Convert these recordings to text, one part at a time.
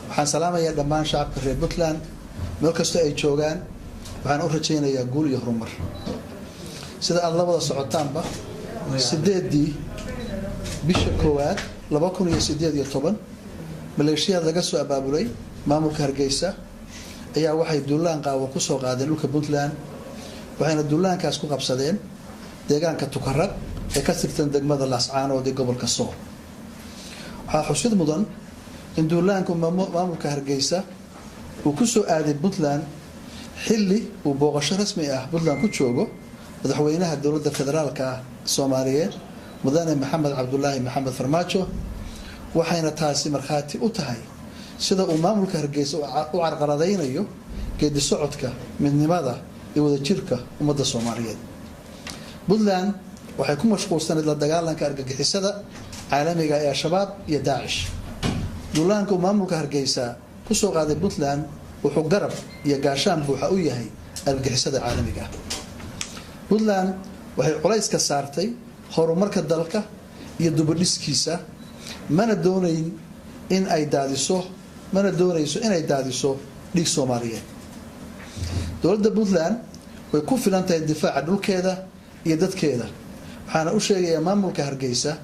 waxaan salaamayaa dhammaan shacabka reer Puntland meel kasta ay joogaan waxaan u rajaynayaa guul iyo horumar sida aad la wada socotaanba 8 bisha koowaad 2018 maleeshiyada laga soo abaabulay maamulka Hargeysa ayaa waxay duulaan qaawan ku soo qaadeen dhulka Puntland waxayna duulaankaas ku qabsadeen deegaanka Tukarraq ee ka tirsan degmada Laascaanood ee gobolka Sool waxa xusid mudan in duulaanku maamulka Hargeysa uu ku soo aaday Puntland xilli uu booqasho rasmi ah Puntland ku joogo madaxweynaha dowladda federaalka Soomaaliyeed mudane Maxamed Cabdullaahi Maxamed Farmaajo waxayna taasi markhaati u tahay sida uu maamulka Hargeysa u carqaladeynayo geedi socodka midnimada iyo wadajirka ummadda Soomaaliyeed Puntland waxay ku mashquulsanayd la dagaalanka argagixisada caalamiga ee Shabaab iyo Daesh duulaanka maamulka Hargeysa ku soo qaaday Puntland wuxuu garab iyo gaashaan buuxa u yahay argagixisada caalamiga Puntland waxay culays ka saartay horumarka dalka iyo dubadhiskiisa mana doonayso inay daadiso dhiig Soomaaliyeed dowladda Puntland way ku filan tahay difaaca dhulkeeda iyo dadkeeda waxaana u sheegayaa maamulka Hargeysa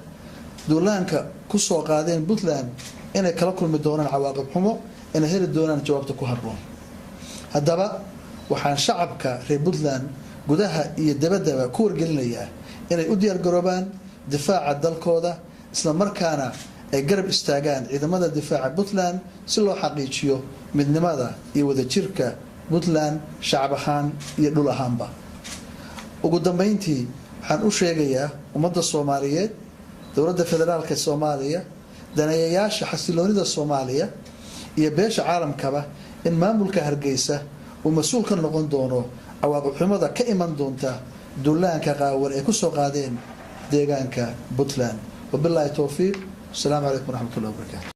duulaanka ku soo qaadeen Puntland inay kala kulmi doonaan cawaaqib xumo inay heli doonaan jawaabta ku habboon haddaba waxaan shacabka reer Puntland gudaha iyo dibadda ku wargelinayaa inay u diyaar garoobaan difaaca dalkooda isla markaana ay garab istaagaan ciidamada difaaca Puntland si loo xaqiijiyo midnimada iyo wadajirka Puntland shacab ahaan iyo dhul ahaanba ugu dambeyntii waxaan u sheegayaa ummadda Soomaaliyeed dowladda federaalka Soomaaliya daneeyayaasha xasiloonida Soomaaliya iyo beesha caalamkaba in maamulka Hargeysa uu mas'uul ka noqon doono cawaaqib xumada ka iman doonta duulaanka qaawan ee ku soo qaadeen deegaanka Puntland wabillahi tawfiiq assalamu alaykum warahmatullahi wabarakatuh